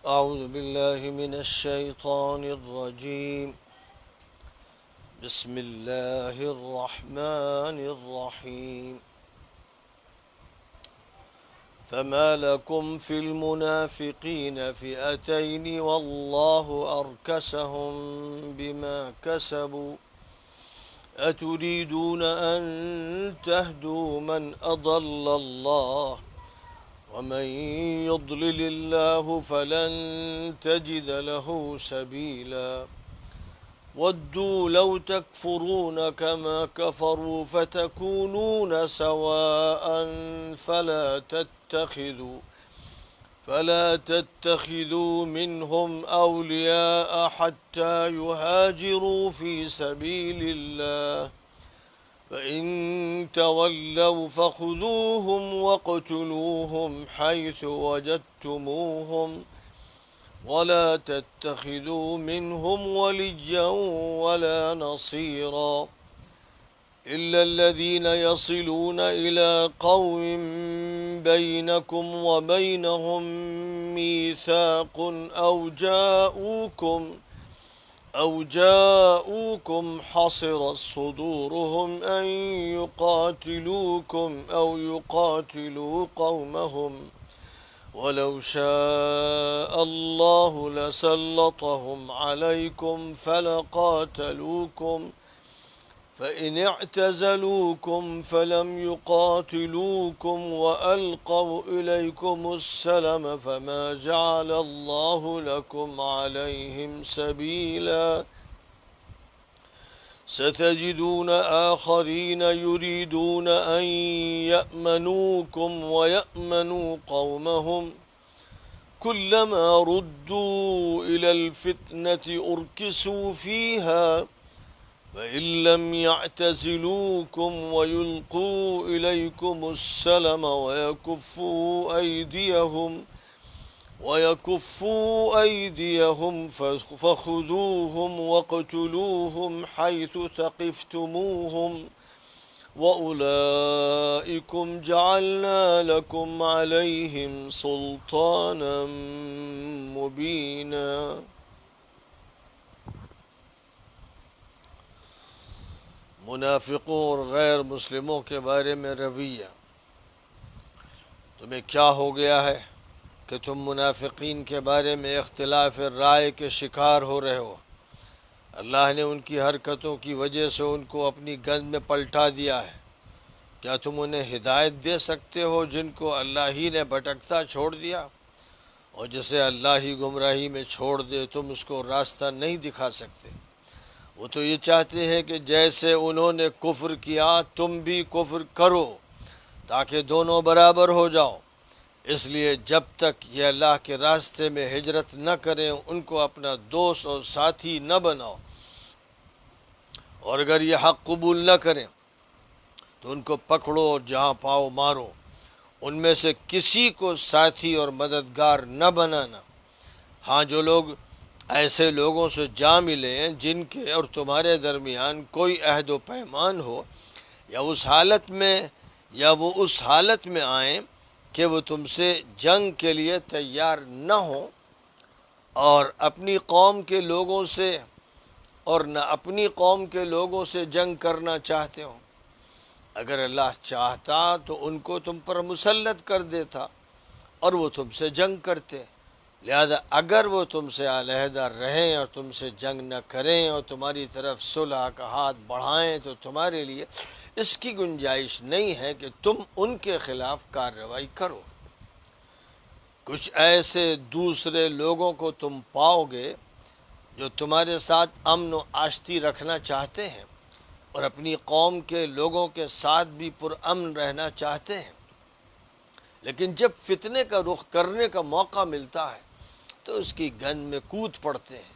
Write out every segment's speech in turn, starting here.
أعوذ بالله من الشيطان الرجيم. بسم الله الرحمن الرحيم. فما لكم في المنافقين فئتين والله أركسهم بما كسبوا أتريدون أن تهدوا من أضل الله ومن يضلل الله فلن تجد له سبيلا ودوا لو تكفرون كما كفروا فتكونون سواء فلا تتخذوا منهم أولياء حتى يهاجروا في سبيل الله فإن تولوا فخذوهم واقتلوهم حيث وجدتموهم ولا تتخذوا منهم وليا ولا نصيرا إلا الذين يصلون إلى قوم بينكم وبينهم ميثاق أو جاءوكم حصرت صدورهم أن يقاتلوكم أو يقاتلوا قومهم ولو شاء الله لسلطهم عليكم فلقاتلوكم فإن اعتزلوكم فلم يقاتلوكم وألقوا إليكم السلم فما جعل الله لكم عليهم سبيلا ستجدون آخرين يريدون أن يأمنوكم ويأمنوا قومهم كلما ردوا إلى الفتنة أركسوا فيها فإن لم يعتزلوكم ويلقوا إليكم السلم ويكفوا أيديهم فخذوهم واقتلوهم حيث ثقفتموهم وأولئكم جعلنا لكم عليهم سلطانا مبينا. منافقوں اور غیر مسلموں کے بارے میں رویہ. تمہیں کیا ہو گیا ہے کہ تم منافقین کے بارے میں اختلاف رائے کے شکار ہو رہے ہو؟ اللہ نے ان کی حرکتوں کی وجہ سے ان کو اپنی گند میں پلٹا دیا ہے. کیا تم انہیں ہدایت دے سکتے ہو جن کو اللہ ہی نے بھٹکتا چھوڑ دیا؟ اور جسے اللہ ہی گمراہی میں چھوڑ دے تم اس کو راستہ نہیں دکھا سکتے. وہ تو یہ چاہتے ہیں کہ جیسے انہوں نے کفر کیا تم بھی کفر کرو تاکہ دونوں برابر ہو جاؤ. اس لیے جب تک یہ اللہ کے راستے میں ہجرت نہ کریں ان کو اپنا دوست اور ساتھی نہ بناؤ، اور اگر یہ حق قبول نہ کریں تو ان کو پکڑو اور جہاں پاؤ مارو. ان میں سے کسی کو ساتھی اور مددگار نہ بنانا. ہاں، جو لوگ ایسے لوگوں سے جا ملیں جن کے اور تمہارے درمیان کوئی عہد و پیمان ہو، یا وہ اس حالت میں آئیں کہ وہ تم سے جنگ کے لیے تیار نہ ہوں اور نہ اپنی قوم کے لوگوں سے جنگ کرنا چاہتے ہوں. اگر اللہ چاہتا تو ان کو تم پر مسلط کر دیتا اور وہ تم سے جنگ کرتے. لہذا اگر وہ تم سے علیحدہ رہیں اور تم سے جنگ نہ کریں اور تمہاری طرف صلح کا ہاتھ بڑھائیں تو تمہارے لیے اس کی گنجائش نہیں ہے کہ تم ان کے خلاف کارروائی کرو. کچھ ایسے دوسرے لوگوں کو تم پاؤ گے جو تمہارے ساتھ امن و آشتی رکھنا چاہتے ہیں اور اپنی قوم کے لوگوں کے ساتھ بھی پرامن رہنا چاہتے ہیں، لیکن جب فتنے کا رخ کرنے کا موقع ملتا ہے تو اس کی گند میں کود پڑتے ہیں.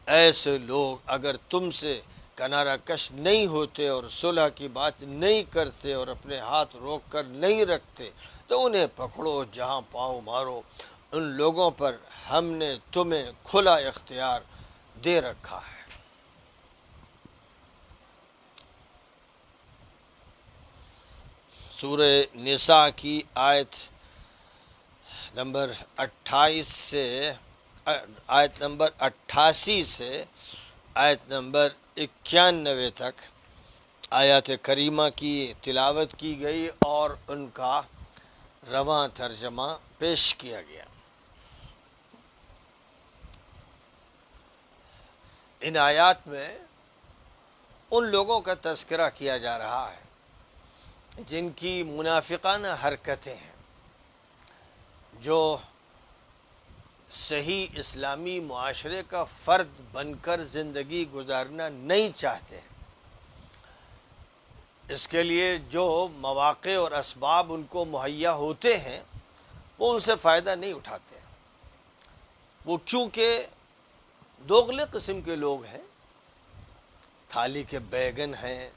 ایسے لوگ اگر تم سے کنارہ کش نہیں ہوتے اور صلح کی بات نہیں کرتے اور اپنے ہاتھ روک کر نہیں رکھتے تو انہیں پکڑو، جہاں پاؤ مارو. ان لوگوں پر ہم نے تمہیں کھلا اختیار دے رکھا ہے. سورہ نساء کی آیت نمبر 28 سے آیت نمبر 88 سے آیت نمبر 91 تک آیات کریمہ کی تلاوت کی گئی اور ان کا رواں ترجمہ پیش کیا گیا۔ ان آیات میں ان لوگوں کا تذکرہ کیا جا رہا ہے جن کی منافقانہ حرکتیں ہیں، جو صحیح اسلامی معاشرے کا فرد بن کر زندگی گزارنا نہیں چاہتے ہیں۔ اس کے لیے جو مواقع اور اسباب ان کو مہیا ہوتے ہیں وہ ان سے فائدہ نہیں اٹھاتے ہیں۔ وہ چونکہ دوغلے قسم کے لوگ ہیں، تھالی کے بیگن ہیں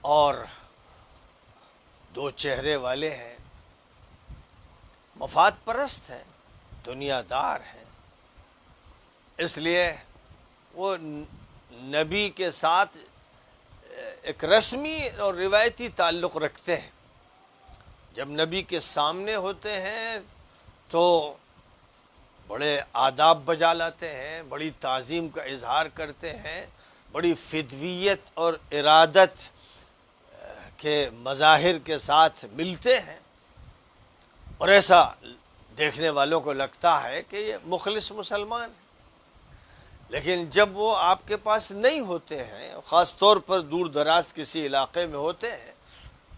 اور دو چہرے والے ہیں، مفاد پرست ہیں، دنیا دار ہیں، اس لیے وہ نبی کے ساتھ ایک رسمی اور روایتی تعلق رکھتے ہیں۔ جب نبی کے سامنے ہوتے ہیں تو بڑے آداب بجا لاتے ہیں، بڑی تعظیم کا اظہار کرتے ہیں، بڑی فدویت اور ارادت کے مظاہر کے ساتھ ملتے ہیں، اور ایسا دیکھنے والوں کو لگتا ہے کہ یہ مخلص مسلمان ہیں۔ لیکن جب وہ آپ کے پاس نہیں ہوتے ہیں، خاص طور پر دور دراز کسی علاقے میں ہوتے ہیں،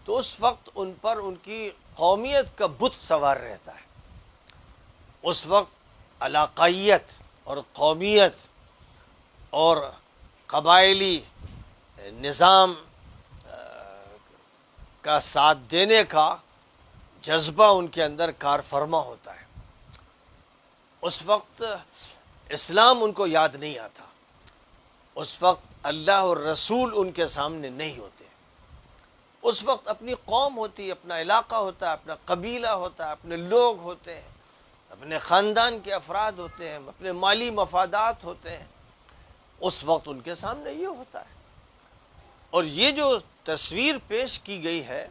تو اس وقت ان پر ان کی قومیت کا بت سوار رہتا ہے۔ اس وقت علاقائیت اور قومیت اور قبائلی نظام کا ساتھ دینے کا جذبہ ان کے اندر کار فرما ہوتا ہے۔ اس وقت اسلام ان کو یاد نہیں آتا، اس وقت اللہ اور رسول ان کے سامنے نہیں ہوتے، اس وقت اپنی قوم ہوتی ہے، اپنا علاقہ ہوتا ہے، اپنا قبیلہ ہوتا ہے، اپنے لوگ ہوتے ہیں، اپنے خاندان کے افراد ہوتے ہیں، اپنے مالی مفادات ہوتے ہیں، اس وقت ان کے سامنے یہ ہوتا ہے۔ اور یہ جو تصویر پیش کی گئی ہے،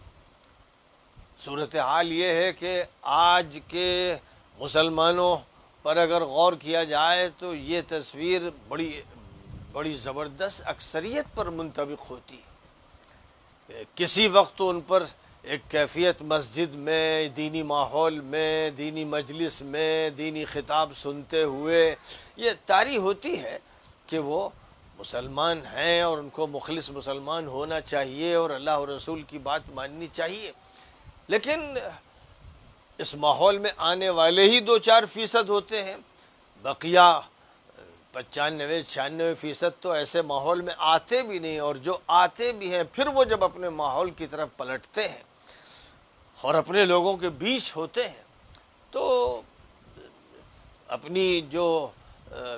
صورتحال یہ ہے کہ آج کے مسلمانوں پر اگر غور کیا جائے تو یہ تصویر بڑی زبردست اکثریت پر منطبق ہوتی ہے۔ کسی وقت تو ان پر ایک کیفیت مسجد میں، دینی ماحول میں، دینی مجلس میں، دینی خطاب سنتے ہوئے یہ طاری ہوتی ہے کہ وہ مسلمان ہیں اور ان کو مخلص مسلمان ہونا چاہیے اور اللہ اور رسول کی بات ماننی چاہیے، لیکن اس ماحول میں آنے والے ہی 2-4% ہوتے ہیں، بقیہ 95-96% تو ایسے ماحول میں آتے بھی نہیں، اور جو آتے بھی ہیں پھر وہ جب اپنے ماحول کی طرف پلٹتے ہیں اور اپنے لوگوں کے بیچ ہوتے ہیں تو اپنی جو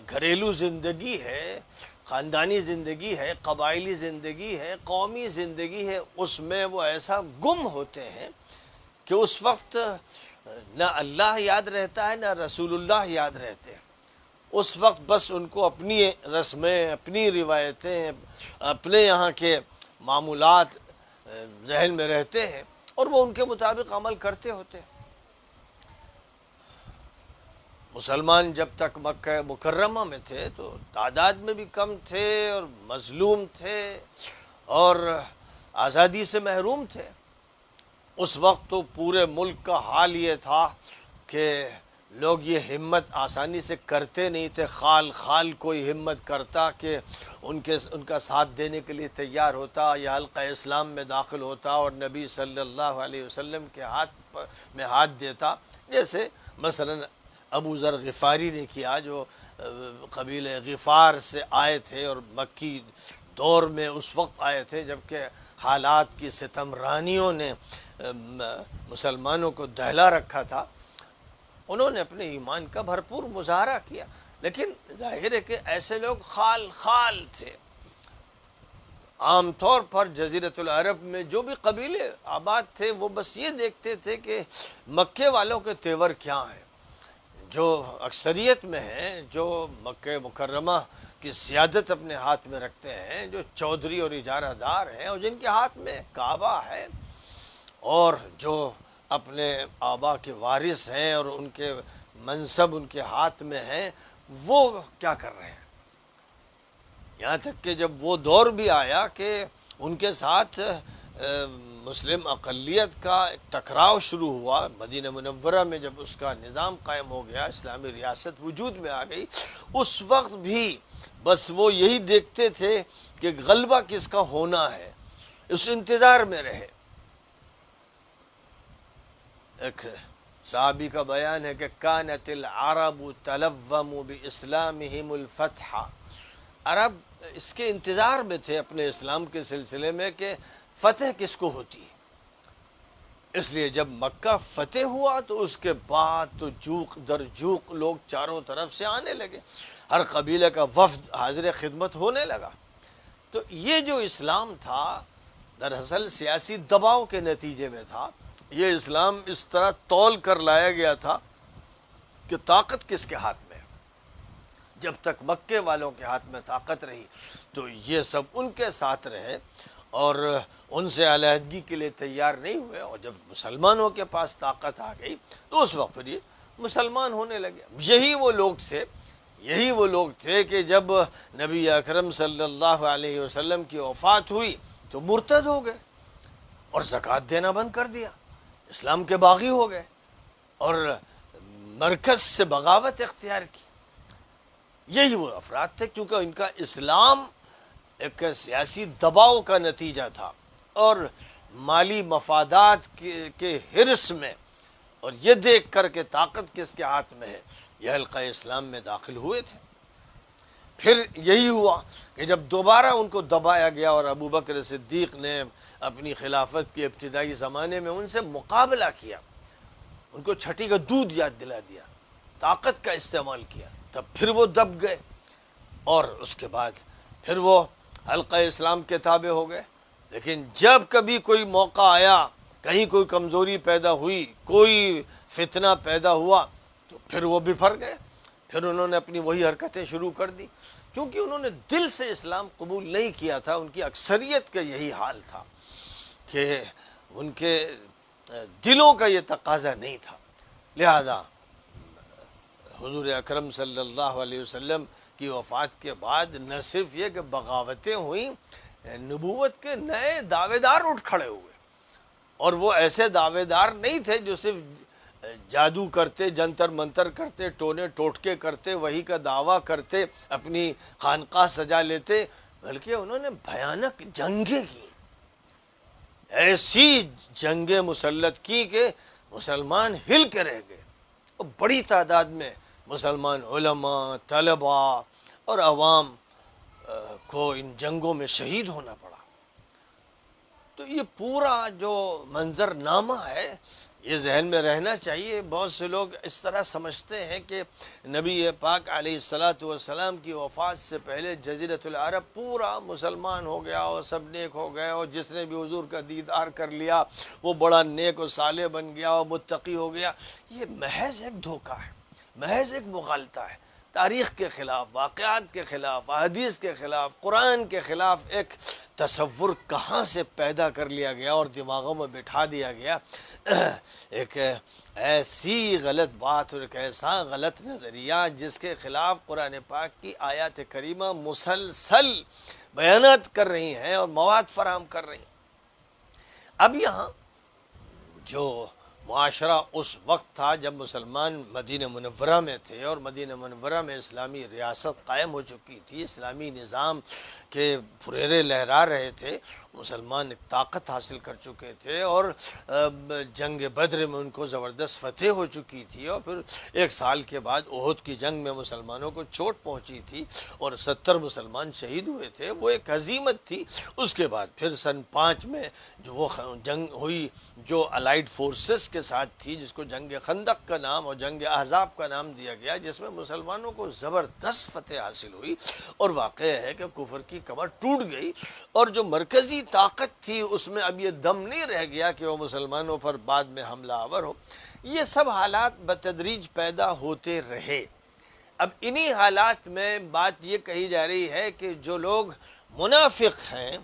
گھریلو زندگی ہے، خاندانی زندگی ہے، قبائلی زندگی ہے، قومی زندگی ہے، اس میں وہ ایسا گم ہوتے ہیں کہ اس وقت نہ اللہ یاد رہتا ہے نہ رسول اللہ یاد رہتے ہیں۔ اس وقت بس ان کو اپنی رسمیں، اپنی روایتیں، اپنے یہاں کے معمولات ذہن میں رہتے ہیں اور وہ ان کے مطابق عمل کرتے ہوتے ہیں۔ مسلمان جب تک مکہ مکرمہ میں تھے تو تعداد میں بھی کم تھے اور مظلوم تھے اور آزادی سے محروم تھے۔ اس وقت تو پورے ملک کا حال یہ تھا کہ لوگ یہ ہمت آسانی سے کرتے نہیں تھے، خال خال کوئی ہمت کرتا کہ ان کا ساتھ دینے کے لیے تیار ہوتا یا حلقہ اسلام میں داخل ہوتا اور نبی صلی اللہ علیہ وسلم کے ہاتھ میں ہاتھ دیتا، جیسے مثلا ابو ذر غفاری نے کیا، جو قبیلہ غفار سے آئے تھے اور مکی دور میں اس وقت آئے تھے جبکہ حالات کی ستم رانیوں نے مسلمانوں کو دہلا رکھا تھا۔ انہوں نے اپنے ایمان کا بھرپور مظاہرہ کیا، لیکن ظاہر ہے کہ ایسے لوگ خال خال تھے۔ عام طور پر جزیرۃ العرب میں جو بھی قبیلے آباد تھے وہ بس یہ دیکھتے تھے کہ مکے والوں کے تیور کیا ہیں، جو اکثریت میں ہیں، جو مکہ مکرمہ کی سیادت اپنے ہاتھ میں رکھتے ہیں، جو چودھری اور اجارہ دار ہیں اور جن کے ہاتھ میں کعبہ ہے، اور جو اپنے آبا کے وارث ہیں اور ان کے منصب ان کے ہاتھ میں ہیں وہ کیا کر رہے ہیں. یہاں تک کہ جب وہ دور بھی آیا کہ ان کے ساتھ مسلم اقلیت کا ٹکراؤ شروع ہوا مدینہ منورہ میں، جب اس کا نظام قائم ہو گیا، اسلامی ریاست وجود میں آ گئی، اس وقت بھی بس وہ یہی دیکھتے تھے کہ غلبہ کس کا ہونا ہے، اس انتظار میں رہے. ایک صحابی کا بیان ہے کہ کانت العرب تلوم باسلامہم الفتح، عرب اس کے انتظار میں تھے اپنے اسلام کے سلسلے میں کہ فتح کس کو ہوتی ہے. اس لیے جب مکہ فتح ہوا تو اس کے بعد تو جوق در جوق لوگ چاروں طرف سے آنے لگے، ہر قبیلے کا وفد حاضر خدمت ہونے لگا. تو یہ جو اسلام تھا دراصل سیاسی دباؤ کے نتیجے میں تھا. یہ اسلام اس طرح تول کر لایا گیا تھا کہ طاقت کس کے ہاتھ میں ہے. جب تک مکے والوں کے ہاتھ میں طاقت رہی تو یہ سب ان کے ساتھ رہے اور ان سے علیحدگی کے لیے تیار نہیں ہوئے، اور جب مسلمانوں کے پاس طاقت آ گئی تو اس وقت پھر یہ مسلمان ہونے لگے. یہی وہ لوگ تھے کہ جب نبی اکرم صلی اللہ علیہ وسلم کی وفات ہوئی تو مرتد ہو گئے اور زکوٰۃ دینا بند کر دیا، اسلام کے باغی ہو گئے اور مرکز سے بغاوت اختیار کی. یہی وہ افراد تھے کیونکہ ان کا اسلام ایک سیاسی دباؤ کا نتیجہ تھا اور مالی مفادات کے حرص میں، اور یہ دیکھ کر کہ طاقت کس کے ہاتھ میں ہے، یہ حلقہ اسلام میں داخل ہوئے تھے. پھر یہی ہوا کہ جب دوبارہ ان کو دبایا گیا اور ابو بکر صدیق نے اپنی خلافت کے ابتدائی زمانے میں ان سے مقابلہ کیا، ان کو چھٹی کا دودھ یاد دلا دیا، طاقت کا استعمال کیا، تب پھر وہ دب گئے اور اس کے بعد پھر وہ حلقہ اسلام کے تابع ہو گئے. لیکن جب کبھی کوئی موقع آیا، کہیں کوئی کمزوری پیدا ہوئی، کوئی فتنہ پیدا ہوا تو پھر وہ بفر گئے، پھر انہوں نے اپنی وہی حرکتیں شروع کر دی، کیونکہ انہوں نے دل سے اسلام قبول نہیں کیا تھا. ان کی اکثریت کا یہی حال تھا کہ ان کے دلوں کا یہ تقاضا نہیں تھا. لہذا حضور اکرم صلی اللہ علیہ وسلم کی وفات کے بعد نہ صرف یہ کہ بغاوتیں ہوئیں، نبوت کے نئے دعوے دار اٹھ کھڑے ہوئے، اور وہ ایسے دعوے دار نہیں تھے جو صرف جادو کرتے، جنتر منتر کرتے، ٹونے ٹوٹکے کرتے، وہی کا دعویٰ کرتے، اپنی خانقاہ سجا لیتے، بلکہ انہوں نے بھیانک جنگیں کی، ایسی جنگیں مسلط کی کہ مسلمان ہل کے رہ گئے، اور بڑی تعداد میں مسلمان علماء، طلباء اور عوام کو ان جنگوں میں شہید ہونا پڑا. تو یہ پورا جو منظرنامہ ہے یہ ذہن میں رہنا چاہیے. بہت سے لوگ اس طرح سمجھتے ہیں کہ نبی پاک علیہ الصلاۃ والسلام کی وفات سے پہلے جزیرۃ العرب پورا مسلمان ہو گیا اور سب نیک ہو گئے، اور جس نے بھی حضور کا دیدار کر لیا وہ بڑا نیک و صالح بن گیا اور متقی ہو گیا. یہ محض ایک دھوکہ ہے، محض ایک مغالطہ ہے. تاریخ کے خلاف، واقعات کے خلاف، احادیث کے خلاف، قرآن کے خلاف ایک تصور کہاں سے پیدا کر لیا گیا اور دماغوں میں بٹھا دیا گیا. ایک ایسی غلط بات اور ایک ایسا غلط نظریہ جس کے خلاف قرآن پاک کی آیات کریمہ مسلسل بیانات کر رہی ہیں اور مواد فراہم کر رہی ہیں. اب یہاں جو معاشرہ اس وقت تھا جب مسلمان مدینہ منورہ میں تھے اور مدینہ منورہ میں اسلامی ریاست قائم ہو چکی تھی، اسلامی نظام کے پھریرے لہرا رہے تھے، مسلمان ایک طاقت حاصل کر چکے تھے اور جنگ بدر میں ان کو زبردست فتح ہو چکی تھی، اور پھر 1 سال کے بعد احد کی جنگ میں مسلمانوں کو چوٹ پہنچی تھی اور 70 مسلمان شہید ہوئے تھے. وہ ایک ہزیمت تھی. اس کے بعد پھر سن 5 میں جو وہ جنگ ہوئی جو الائیڈ فورسز کے ساتھ تھی، جس کو جنگ خندق کا نام اور جنگ احزاب کا نام دیا گیا، جس میں مسلمانوں کو زبردست فتح حاصل ہوئی. اور واقع ہے کہ کفر کی کمر ٹوٹ گئی اور جو مرکزی طاقت تھی اس میں اب یہ دم نہیں رہ گیا کہ وہ مسلمانوں پر بعد میں حملہ آور ہو. یہ سب حالات بتدریج پیدا ہوتے رہے. اب انہی حالات میں بات یہ کہی جا رہی ہے کہ جو لوگ منافق ہیں،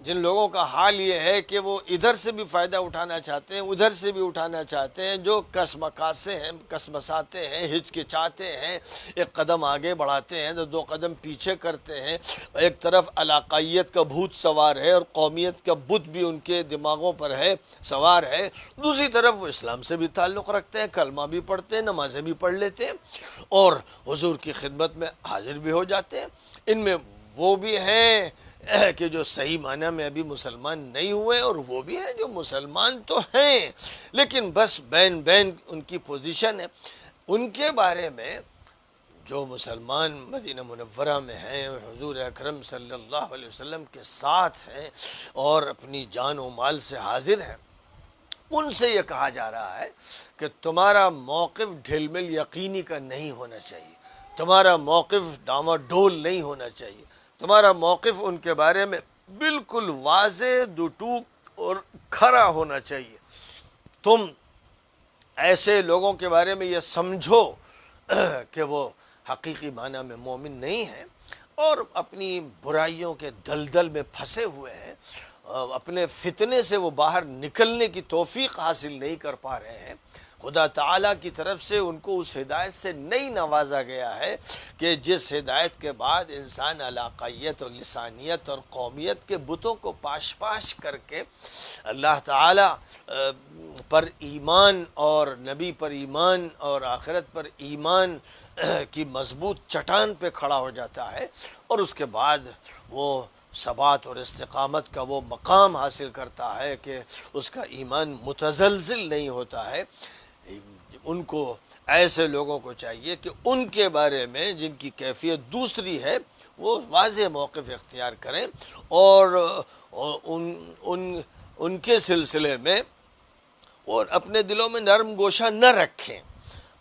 جن لوگوں کا حال یہ ہے کہ وہ ادھر سے بھی فائدہ اٹھانا چاہتے ہیں، ادھر سے بھی اٹھانا چاہتے ہیں، جو کسمکاسے ہیں، کسمساتے ہیں، ہچکچاتے ہیں، ایک قدم آگے بڑھاتے ہیں تو دو قدم پیچھے کرتے ہیں، ایک طرف علاقائیت کا بھوت سوار ہے اور قومیت کا بت بھی ان کے دماغوں پر ہے، سوار ہے، دوسری طرف وہ اسلام سے بھی تعلق رکھتے ہیں، کلمہ بھی پڑھتے ہیں، نمازیں بھی پڑھ لیتے ہیں اور حضور کی خدمت میں حاضر بھی ہو جاتے ہیں۔ ان میں وہ بھی ہیں کہ جو صحیح معنی میں ابھی مسلمان نہیں ہوئے، اور وہ بھی ہیں جو مسلمان تو ہیں لیکن بس بین بین ان کی پوزیشن ہے۔ ان کے بارے میں جو مسلمان مدینہ منورہ میں ہیں اور حضور اکرم صلی اللہ علیہ وسلم کے ساتھ ہیں اور اپنی جان و مال سے حاضر ہیں، ان سے یہ کہا جا رہا ہے کہ تمہارا موقف ڈھل مل یقینی کا نہیں ہونا چاہیے، تمہارا موقف ڈاما ڈول نہیں ہونا چاہیے، تمہارا موقف ان کے بارے میں بالکل واضح دٹوک اور کھرا ہونا چاہیے۔ تم ایسے لوگوں کے بارے میں یہ سمجھو کہ وہ حقیقی معنی میں مومن نہیں ہیں اور اپنی برائیوں کے دلدل میں پھنسے ہوئے ہیں، اپنے فتنے سے وہ باہر نکلنے کی توفیق حاصل نہیں کر پا رہے ہیں۔ خدا تعالیٰ کی طرف سے ان کو اس ہدایت سے نہیں نوازا گیا ہے کہ جس ہدایت کے بعد انسان علاقائیت اور لسانیت اور قومیت کے بتوں کو پاش پاش کر کے اللہ تعالیٰ پر ایمان اور نبی پر ایمان اور آخرت پر ایمان کی مضبوط چٹان پہ کھڑا ہو جاتا ہے اور اس کے بعد وہ ثبات اور استقامت کا وہ مقام حاصل کرتا ہے کہ اس کا ایمان متزلزل نہیں ہوتا ہے۔ ان کو ایسے لوگوں کو چاہیے کہ ان کے بارے میں جن کی کیفیت دوسری ہے وہ واضح موقف اختیار کریں اور ان کے سلسلے میں اور اپنے دلوں میں نرم گوشہ نہ رکھیں،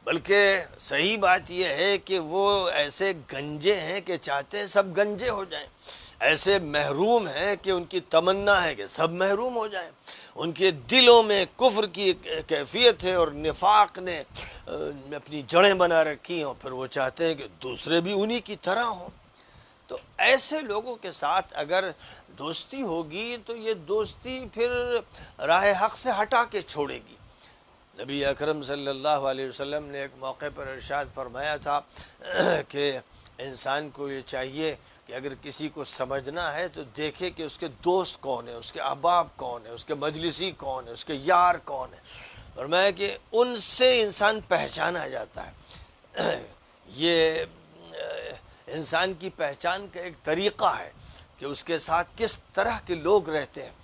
بلکہ صحیح بات یہ ہے کہ وہ ایسے گنجے ہیں کہ چاہتے ہیں سب گنجے ہو جائیں، ایسے محروم ہیں کہ ان کی تمنا ہے کہ سب محروم ہو جائیں، ان کے دلوں میں کفر کی کیفیت ہے اور نفاق نے اپنی جڑیں بنا رکھی ہیں اور پھر وہ چاہتے ہیں کہ دوسرے بھی انہی کی طرح ہوں۔ تو ایسے لوگوں کے ساتھ اگر دوستی ہوگی تو یہ دوستی پھر راہ حق سے ہٹا کے چھوڑے گی۔ نبی اکرم صلی اللہ علیہ وسلم نے ایک موقع پر ارشاد فرمایا تھا کہ انسان کو یہ چاہیے کہ اگر کسی کو سمجھنا ہے تو دیکھے کہ اس کے دوست کون ہیں، اس کے احباب کون ہیں، اس کے مجلسی کون ہیں، اس کے یار کون ہیں، فرمایا کہ ان سے انسان پہچانا جاتا ہے۔ یہ انسان کی پہچان کا ایک طریقہ ہے کہ اس کے ساتھ کس طرح کے لوگ رہتے ہیں۔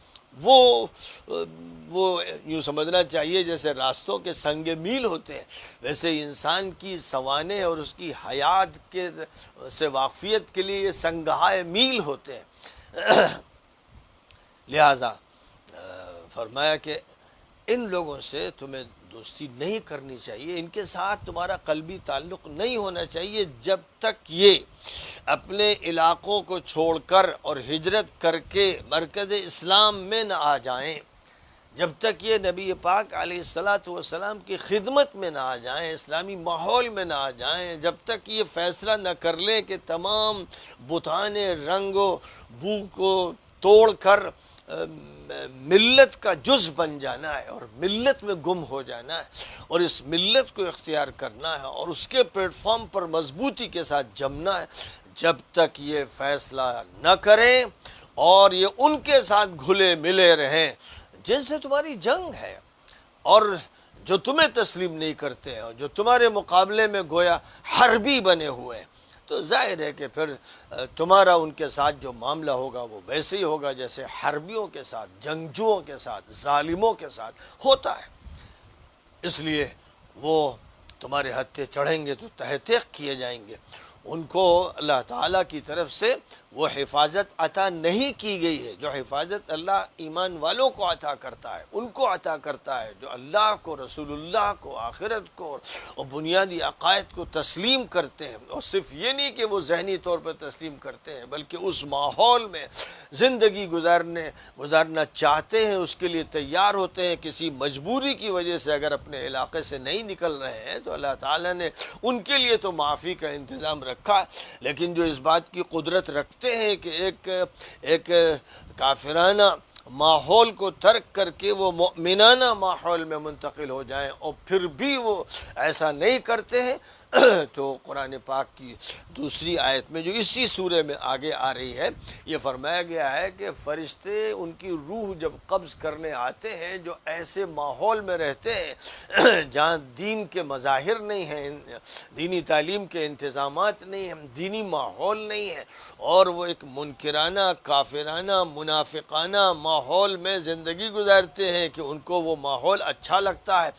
وہ یوں سمجھنا چاہیے جیسے راستوں کے سنگ میل ہوتے ہیں، ویسے انسان کی سوانے اور اس کی حیات کے سے واقفیت کے لیے یہ سنگہائے میل ہوتے ہیں۔ لہذا فرمایا کہ ان لوگوں سے تمہیں دوستی نہیں کرنی چاہیے، ان کے ساتھ تمہارا قلبی تعلق نہیں ہونا چاہیے جب تک یہ اپنے علاقوں کو چھوڑ کر اور ہجرت کر کے مرکز اسلام میں نہ آ جائیں، جب تک یہ نبی پاک علیہ السلام کی خدمت میں نہ آ جائیں، اسلامی ماحول میں نہ آ جائیں، جب تک یہ فیصلہ نہ کر لیں کہ تمام بتان رنگ و بو کو توڑ کر ملت کا جز بن جانا ہے اور ملت میں گم ہو جانا ہے اور اس ملت کو اختیار کرنا ہے اور اس کے پلیٹ فارم پر مضبوطی کے ساتھ جمنا ہے، جب تک یہ فیصلہ نہ کریں اور یہ ان کے ساتھ گھلے ملے رہیں جن سے تمہاری جنگ ہے اور جو تمہیں تسلیم نہیں کرتے ہیں اور جو تمہارے مقابلے میں گویا حربی بنے ہوئے ہیں، تو ظاہر ہے کہ پھر تمہارا ان کے ساتھ جو معاملہ ہوگا وہ ویسے ہی ہوگا جیسے حربیوں کے ساتھ، جنگجوؤں کے ساتھ، ظالموں کے ساتھ ہوتا ہے۔ اس لیے وہ تمہارے ہتھے چڑھیں گے تو تحقیق کیے جائیں گے۔ ان کو اللہ تعالیٰ کی طرف سے وہ حفاظت عطا نہیں کی گئی ہے جو حفاظت اللہ ایمان والوں کو عطا کرتا ہے، ان کو عطا کرتا ہے جو اللہ کو، رسول اللہ کو، آخرت کو اور بنیادی عقائد کو تسلیم کرتے ہیں، اور صرف یہ نہیں کہ وہ ذہنی طور پر تسلیم کرتے ہیں بلکہ اس ماحول میں زندگی گزارنا چاہتے ہیں، اس کے لیے تیار ہوتے ہیں۔ کسی مجبوری کی وجہ سے اگر اپنے علاقے سے نہیں نکل رہے ہیں تو اللہ تعالیٰ نے ان کے لیے تو معافی کا انتظام رکھا، لیکن جو اس بات کی قدرت رکھتے چاہتے ہیں کہ ایک کافرانہ ماحول کو ترک کر کے وہ مؤمنانہ ماحول میں منتقل ہو جائیں، اور پھر بھی وہ ایسا نہیں کرتے ہیں، تو قرآن پاک کی دوسری آیت میں جو اسی سورے میں آگے آ رہی ہے، یہ فرمایا گیا ہے کہ فرشتے ان کی روح جب قبض کرنے آتے ہیں، جو ایسے ماحول میں رہتے ہیں جہاں دین کے مظاہر نہیں ہیں، دینی تعلیم کے انتظامات نہیں ہیں، دینی ماحول نہیں ہے، اور وہ ایک منکرانہ، کافرانہ، منافقانہ ماحول میں زندگی گزارتے ہیں کہ ان کو وہ ماحول اچھا لگتا ہے۔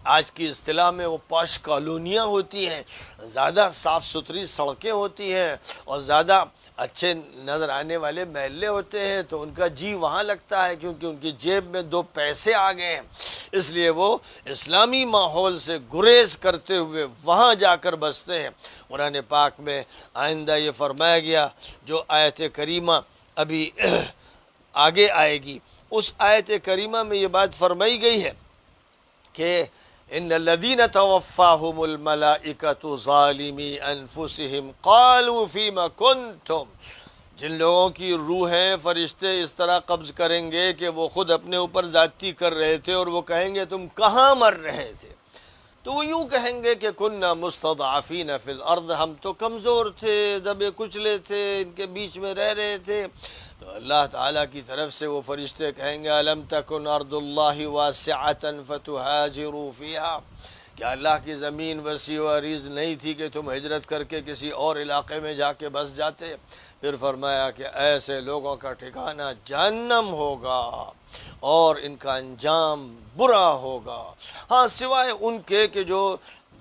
آج کی اصطلاح میں وہ پاش کالونیاں ہوتی ہیں، زیادہ صاف ستھری سڑکیں ہوتی ہیں اور زیادہ اچھے نظر آنے والے محلے ہوتے ہیں، تو ان کا جی وہاں لگتا ہے کیونکہ ان کی جیب میں دو پیسے آ گئے ہیں، اس لیے وہ اسلامی ماحول سے گریز کرتے ہوئے وہاں جا کر بستے ہیں۔ قرآن پاک میں آئندہ یہ فرمایا گیا، جو آیت کریمہ ابھی آگے آئے گی، اس آیت کریمہ میں یہ بات فرمائی گئی ہے کہ ان الذین توفاہم الملائکۃ ظالمی انفسہم قالوا فیم کنتم، جن لوگوں کی روحیں فرشتے اس طرح قبض کریں گے کہ وہ خود اپنے اوپر زیادتی کر رہے تھے، اور وہ کہیں گے تم کہاں مر رہے تھے، تو وہ یوں کہیں گے کہ کننا مستضعفین فی الارض، ہم تو کمزور تھے، دبے کچلے تھے، ان کے بیچ میں رہ رہے تھے۔ تو اللہ تعالیٰ کی طرف سے وہ فرشتے کہیں گے الم تکن ارض اللہ واسعۃ فتہاجروا فیہا، کیا اللہ کی زمین وسیع و عریض نہیں تھی کہ تم ہجرت کر کے کسی اور علاقے میں جا کے بس جاتے؟ پھر فرمایا کہ ایسے لوگوں کا ٹھکانہ جہنم ہوگا اور ان کا انجام برا ہوگا، ہاں سوائے ان کے کہ جو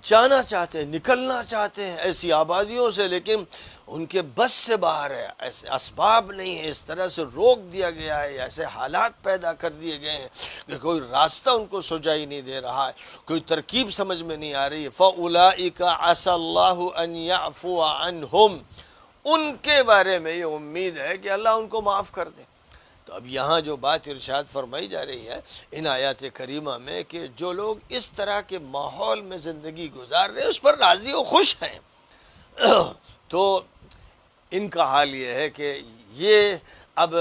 جانا چاہتے ہیں، نکلنا چاہتے ہیں ایسی آبادیوں سے، لیکن ان کے بس سے باہر ہے، ایسے اسباب نہیں ہے، اس طرح سے روک دیا گیا ہے، ایسے حالات پیدا کر دیے گئے ہیں کہ کوئی راستہ ان کو سجائی نہیں دے رہا ہے، کوئی ترکیب سمجھ میں نہیں آ رہی ہے۔ فَأُولَئِكَ عَسَى اللَّهُ أَن يَعْفُوَ عَنْهُمْ، ان کے بارے میں یہ امید ہے کہ اللہ ان کو معاف کر دے۔ تو اب یہاں جو بات ارشاد فرمائی جا رہی ہے ان آیات کریمہ میں کہ جو لوگ اس طرح کے ماحول میں زندگی گزار رہے ہیں اس پر راضی و خوش ہیں، تو ان کا حال یہ ہے کہ یہ اب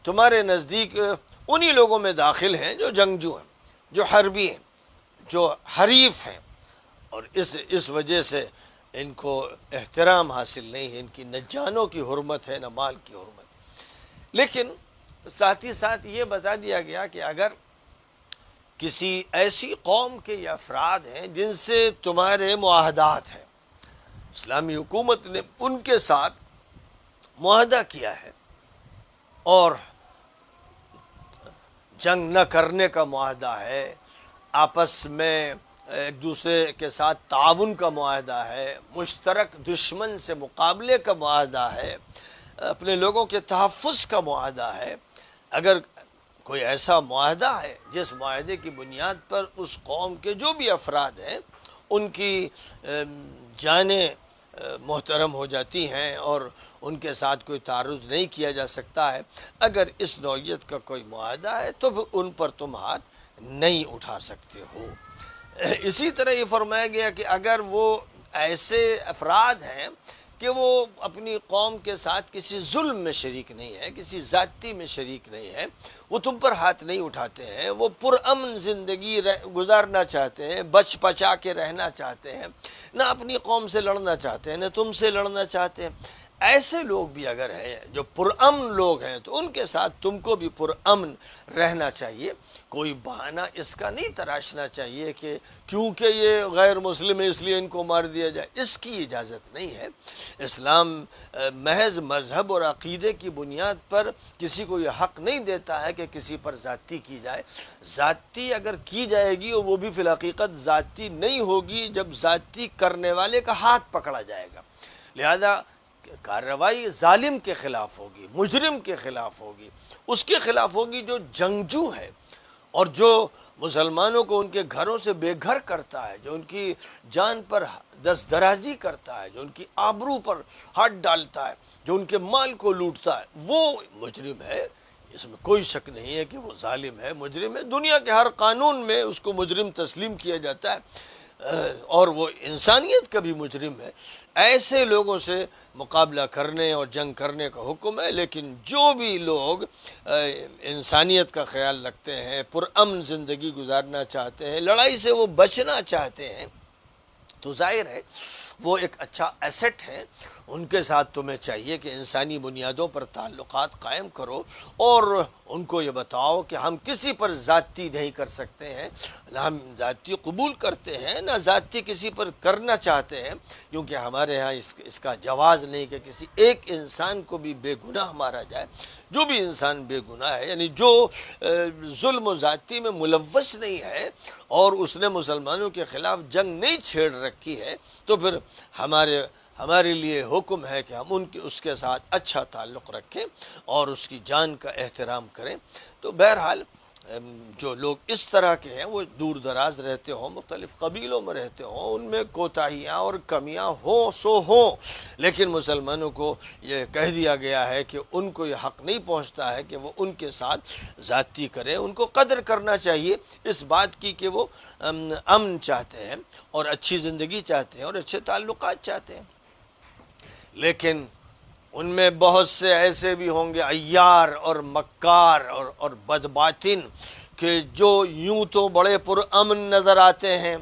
تمہارے نزدیک انہی لوگوں میں داخل ہیں جو جنگجو ہیں، جو حربی ہیں، جو حریف ہیں، اور اس وجہ سے ان کو احترام حاصل نہیں ہے، ان کی نہ جانوں کی حرمت ہے نہ مال کی حرمت۔ لیکن ساتھ ہی ساتھ یہ بتا دیا گیا کہ اگر کسی ایسی قوم کے یہ افراد ہیں جن سے تمہارے معاہدات ہیں، اسلامی حکومت نے ان کے ساتھ معاہدہ کیا ہے اور جنگ نہ کرنے کا معاہدہ ہے، آپس میں ایک دوسرے کے ساتھ تعاون کا معاہدہ ہے، مشترک دشمن سے مقابلے کا معاہدہ ہے، اپنے لوگوں کے تحفظ کا معاہدہ ہے، اگر کوئی ایسا معاہدہ ہے جس معاہدے کی بنیاد پر اس قوم کے جو بھی افراد ہیں ان کی جانیں محترم ہو جاتی ہیں اور ان کے ساتھ کوئی تعرض نہیں کیا جا سکتا ہے، اگر اس نوعیت کا کوئی معاہدہ ہے تو پھر ان پر تم ہاتھ نہیں اٹھا سکتے ہو۔ اسی طرح یہ فرمایا گیا کہ اگر وہ ایسے افراد ہیں کہ وہ اپنی قوم کے ساتھ کسی ظلم میں شریک نہیں ہے، کسی زیادتی میں شریک نہیں ہے، وہ تم پر ہاتھ نہیں اٹھاتے ہیں، وہ پرامن زندگی گزارنا چاہتے ہیں، بچ بچا کے رہنا چاہتے ہیں، نہ اپنی قوم سے لڑنا چاہتے ہیں نہ تم سے لڑنا چاہتے ہیں، ایسے لوگ بھی اگر ہیں جو پرامن لوگ ہیں تو ان کے ساتھ تم کو بھی پرامن رہنا چاہیے۔ کوئی بہانہ اس کا نہیں تراشنا چاہیے کہ کیونکہ یہ غیر مسلم ہے اس لیے ان کو مار دیا جائے، اس کی اجازت نہیں ہے۔ اسلام محض مذہب اور عقیدے کی بنیاد پر کسی کو یہ حق نہیں دیتا ہے کہ کسی پر زیادتی کی جائے۔ زیادتی اگر کی جائے گی اور وہ بھی فی الحقیقت زیادتی نہیں ہوگی جب زیادتی کرنے والے کا ہاتھ پکڑا جائے گا، لہذا کارروائی ظالم کے خلاف ہوگی، مجرم کے خلاف ہوگی، اس کے خلاف ہوگی جو جنگجو ہے اور جو مسلمانوں کو ان کے گھروں سے بے گھر کرتا ہے، جو ان کی جان پر دست درازی کرتا ہے، جو ان کی آبرو پر ہاتھ ڈالتا ہے، جو ان کے مال کو لوٹتا ہے، وہ مجرم ہے۔ اس میں کوئی شک نہیں ہے کہ وہ ظالم ہے، مجرم ہے، دنیا کے ہر قانون میں اس کو مجرم تسلیم کیا جاتا ہے۔ اور وہ انسانیت کا بھی مجرم ہے، ایسے لوگوں سے مقابلہ کرنے اور جنگ کرنے کا حکم ہے۔ لیکن جو بھی لوگ انسانیت کا خیال رکھتے ہیں، پرامن زندگی گزارنا چاہتے ہیں، لڑائی سے وہ بچنا چاہتے ہیں، تو ظاہر ہے وہ ایک اچھا ایسٹ ہے۔ ان کے ساتھ تمہیں چاہیے کہ انسانی بنیادوں پر تعلقات قائم کرو، اور ان کو یہ بتاؤ کہ ہم کسی پر زیادتی نہیں کر سکتے ہیں، نہ ہم زیادتی قبول کرتے ہیں، نہ زیادتی کسی پر کرنا چاہتے ہیں، کیونکہ ہمارے ہاں اس کا جواز نہیں کہ کسی ایک انسان کو بھی بے گناہ مارا جائے۔ جو بھی انسان بے گناہ ہے، یعنی جو ظلم و زیادتی میں ملوث نہیں ہے اور اس نے مسلمانوں کے خلاف جنگ نہیں چھیڑ رکھی ہے، تو پھر ہمارے لیے حکم ہے کہ ہم اس کے ساتھ اچھا تعلق رکھیں اور اس کی جان کا احترام کریں۔ تو بہرحال جو لوگ اس طرح کے ہیں، وہ دور دراز رہتے ہوں، مختلف قبیلوں میں رہتے ہوں، ان میں کوتاہیاں اور کمیاں ہوں، لیکن مسلمانوں کو یہ کہہ دیا گیا ہے کہ ان کو یہ حق نہیں پہنچتا ہے کہ وہ ان کے ساتھ زیادتی کریں۔ ان کو قدر کرنا چاہیے اس بات کی کہ وہ امن چاہتے ہیں اور اچھی زندگی چاہتے ہیں اور اچھے تعلقات چاہتے ہیں۔ لیکن ان میں بہت سے ایسے بھی ہوں گے عیار اور مکار اور بدباطن، کہ جو یوں تو بڑے پرامن نظر آتے ہیں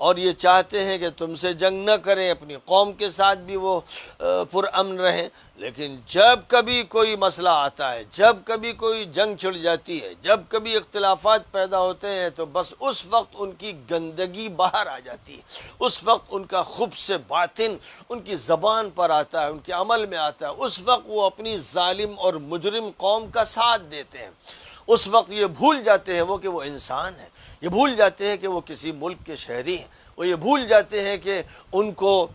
اور یہ چاہتے ہیں کہ تم سے جنگ نہ کریں، اپنی قوم کے ساتھ بھی وہ پرامن رہیں، لیکن جب کبھی کوئی مسئلہ آتا ہے، جب کبھی کوئی جنگ چھڑ جاتی ہے، جب کبھی اختلافات پیدا ہوتے ہیں، تو بس اس وقت ان کی گندگی باہر آ جاتی ہے، اس وقت ان کا خبث باطن ان کی زبان پر آتا ہے، ان کے عمل میں آتا ہے، اس وقت وہ اپنی ظالم اور مجرم قوم کا ساتھ دیتے ہیں۔ اس وقت یہ بھول جاتے ہیں کہ وہ انسان ہیں، یہ بھول جاتے ہیں کہ وہ کسی ملک کے شہری ہیں، وہ یہ بھول جاتے ہیں کہ ان کو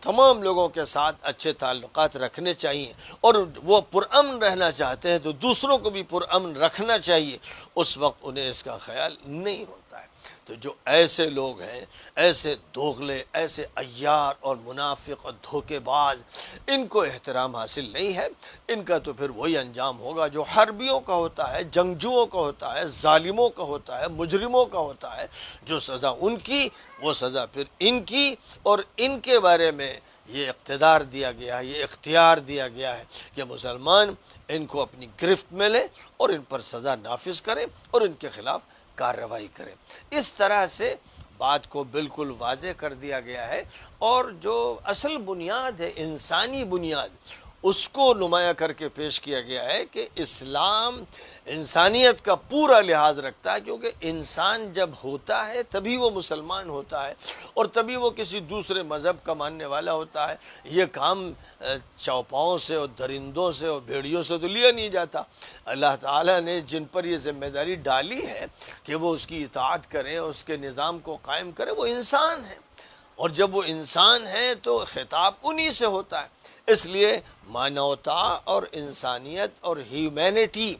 تمام لوگوں کے ساتھ اچھے تعلقات رکھنے چاہیے، اور وہ پرامن رہنا چاہتے ہیں تو دوسروں کو بھی پرامن رکھنا چاہیے۔ اس وقت انہیں اس کا خیال نہیں ہوتا ہے۔ تو جو ایسے لوگ ہیں، ایسے دوغلے، ایسے عیار اور منافق اور دھوکے باز، ان کو احترام حاصل نہیں ہے۔ ان کا تو پھر وہی انجام ہوگا جو حربیوں کا ہوتا ہے، جنگجوؤں کا ہوتا ہے، ظالموں کا ہوتا ہے، مجرموں کا ہوتا ہے۔ جو سزا ان کی، وہ سزا پھر ان کی، اور ان کے بارے میں یہ اقتدار دیا گیا ہے، یہ اختیار دیا گیا ہے کہ مسلمان ان کو اپنی گرفت میں لے اور ان پر سزا نافذ کریں اور ان کے خلاف کارروائی کریں۔ اس طرح سے بات کو بالکل واضح کر دیا گیا ہے، اور جو اصل بنیاد ہے، انسانی بنیاد، اس کو نمایاں کر کے پیش کیا گیا ہے کہ اسلام انسانیت کا پورا لحاظ رکھتا ہے، کیونکہ انسان جب ہوتا ہے تبھی وہ مسلمان ہوتا ہے، اور تبھی وہ کسی دوسرے مذہب کا ماننے والا ہوتا ہے۔ یہ کام چوپاؤں سے اور درندوں سے اور بھیڑیوں سے تو لیا نہیں جاتا۔ اللہ تعالیٰ نے جن پر یہ ذمہ داری ڈالی ہے کہ وہ اس کی اطاعت کریں، اس کے نظام کو قائم کریں، وہ انسان ہیں، اور جب وہ انسان ہیں تو خطاب انہی سے ہوتا ہے۔ اس لیے مانوتا اور انسانیت اور ہیومینٹی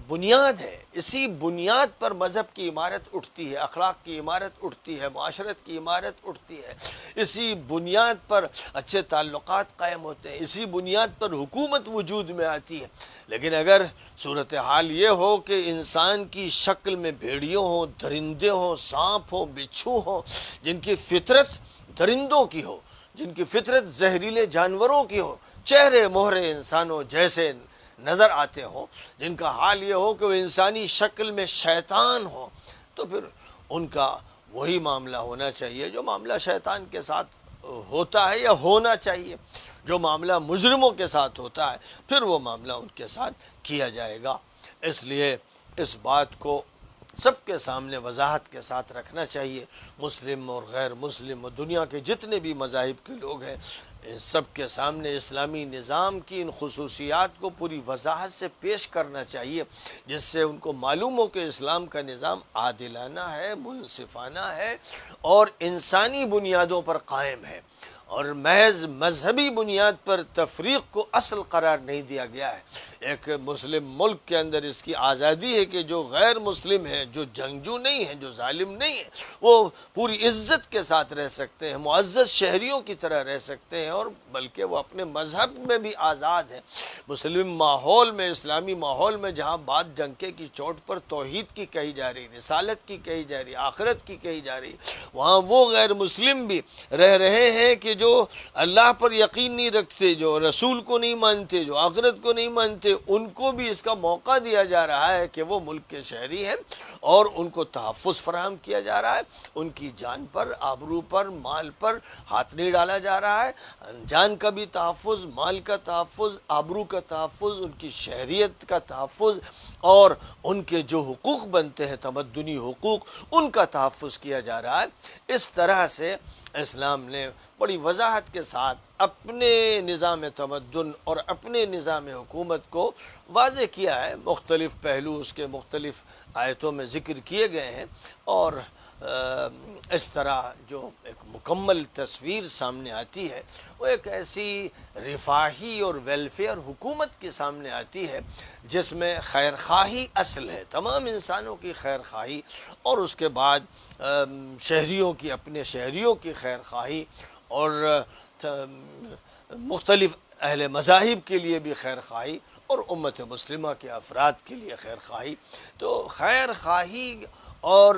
بنیاد ہے، اسی بنیاد پر مذہب کی عمارت اٹھتی ہے، اخلاق کی عمارت اٹھتی ہے، معاشرت کی عمارت اٹھتی ہے، اسی بنیاد پر اچھے تعلقات قائم ہوتے ہیں، اسی بنیاد پر حکومت وجود میں آتی ہے۔ لیکن اگر صورتحال یہ ہو کہ انسان کی شکل میں بھیڑیوں ہوں، درندے ہوں، سانپ ہوں، بچھو ہوں، جن کی فطرت درندوں کی ہو، جن کی فطرت زہریلے جانوروں کی ہو، چہرے مہرے انسانوں جیسے نظر آتے ہوں، جن کا حال یہ ہو کہ وہ انسانی شکل میں شیطان ہو، تو پھر ان کا وہی معاملہ ہونا چاہیے جو معاملہ شیطان کے ساتھ ہوتا ہے یا ہونا چاہیے۔ جو معاملہ مجرموں کے ساتھ ہوتا ہے، پھر وہ معاملہ ان کے ساتھ کیا جائے گا۔ اس لیے اس بات کو سب کے سامنے وضاحت کے ساتھ رکھنا چاہیے، مسلم اور غیر مسلم اور دنیا کے جتنے بھی مذاہب کے لوگ ہیں، سب کے سامنے اسلامی نظام کی ان خصوصیات کو پوری وضاحت سے پیش کرنا چاہیے، جس سے ان کو معلوم ہو کہ اسلام کا نظام عادلانہ ہے، منصفانہ ہے اور انسانی بنیادوں پر قائم ہے، اور محض مذہبی بنیاد پر تفریق کو اصل قرار نہیں دیا گیا ہے۔ ایک مسلم ملک کے اندر اس کی آزادی ہے کہ جو غیر مسلم ہیں، جو جنگجو نہیں ہیں، جو ظالم نہیں ہیں، وہ پوری عزت کے ساتھ رہ سکتے ہیں، معزز شہریوں کی طرح رہ سکتے ہیں، اور بلکہ وہ اپنے مذہب میں بھی آزاد ہیں۔ مسلم ماحول میں، اسلامی ماحول میں جہاں بات ڈنکے کی چوٹ پر توحید کی کہی جا رہی، رسالت کی کہی جا رہی، آخرت کی کہی جا رہی، وہاں وہ غیر مسلم بھی رہ رہے ہیں کہ جو اللہ پر یقین نہیں رکھتے، جو رسول کو نہیں مانتے، جو آخرت کو نہیں مانتے، ان کو بھی اس کا موقع دیا جا رہا ہے کہ وہ ملک کے شہری ہیں، اور ان کو تحفظ فراہم کیا جا رہا ہے۔ ان کی جان پر، آبرو پر، مال پر ہاتھ نہیں ڈالا جا رہا ہے۔ جان کا بھی تحفظ، مال کا تحفظ، آبرو کا تحفظ، ان کی شہریت کا تحفظ، اور ان کے جو حقوق بنتے ہیں، تمدنی حقوق، ان کا تحفظ کیا جا رہا ہے۔ اس طرح سے اسلام نے بڑی وضاحت کے ساتھ اپنے نظام تمدن اور اپنے نظام حکومت کو واضح کیا ہے۔ مختلف پہلو اس کے مختلف آیتوں میں ذکر کیے گئے ہیں، اور اس طرح جو ایک مکمل تصویر سامنے آتی ہے وہ ایک ایسی رفاہی اور ویلفیئر حکومت کے سامنے آتی ہے جس میں خیر خواہی اصل ہے، تمام انسانوں کی خیر خواہی، اور اس کے بعد شہریوں کی، اپنے شہریوں کی خیر خواہی، اور مختلف اہل مذاہب کے لیے بھی خیر خواہی، اور امت مسلمہ کے افراد کے لیے خیر خواہی۔ تو خیر خواہی اور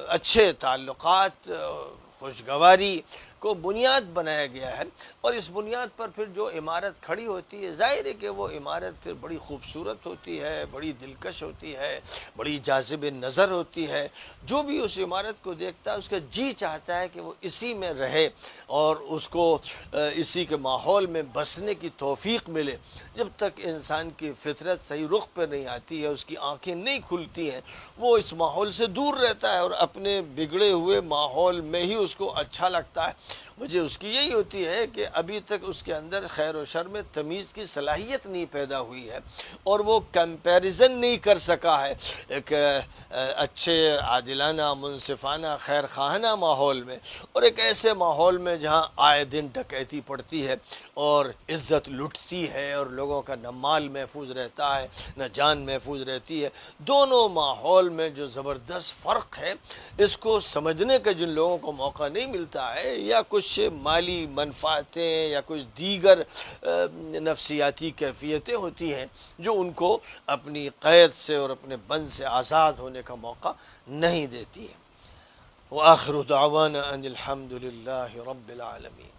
اچھے تعلقات، خوشگواری کو بنیاد بنایا گیا ہے، اور اس بنیاد پر پھر جو عمارت کھڑی ہوتی ہے، ظاہر ہے کہ وہ عمارت پھر بڑی خوبصورت ہوتی ہے، بڑی دلکش ہوتی ہے، بڑی جاذب نظر ہوتی ہے۔ جو بھی اس عمارت کو دیکھتا ہے اس کا جی چاہتا ہے کہ وہ اسی میں رہے، اور اس کو اسی کے ماحول میں بسنے کی توفیق ملے۔ جب تک انسان کی فطرت صحیح رخ پہ نہیں آتی ہے، اس کی آنکھیں نہیں کھلتی ہیں، وہ اس ماحول سے دور رہتا ہے، اور اپنے بگڑے ہوئے ماحول میں ہی اس کو اچھا لگتا ہے۔ وجہ اس کی یہی ہوتی ہے کہ ابھی تک اس کے اندر خیر و شر میں تمیز کی صلاحیت نہیں پیدا ہوئی ہے، اور وہ کمپیریزن نہیں کر سکا ہے ایک اچھے، عادلانہ، منصفانہ، خیر خواہانہ ماحول میں، اور ایک ایسے ماحول میں جہاں آئے دن ڈکیتی پڑتی ہے اور عزت لٹتی ہے، اور لوگوں کا نہ مال محفوظ رہتا ہے نہ جان محفوظ رہتی ہے۔ دونوں ماحول میں جو زبردست فرق ہے، اس کو سمجھنے کا جن لوگوں کو موقع نہیں ملتا ہے، یا کچھ مالی منفعتیں یا کچھ دیگر نفسیاتی کیفیتیں ہوتی ہیں جو ان کو اپنی قید سے اور اپنے بند سے آزاد ہونے کا موقع نہیں دیتی ہیں۔ وآخر دعوانا ان الحمد للہ رب العالمین۔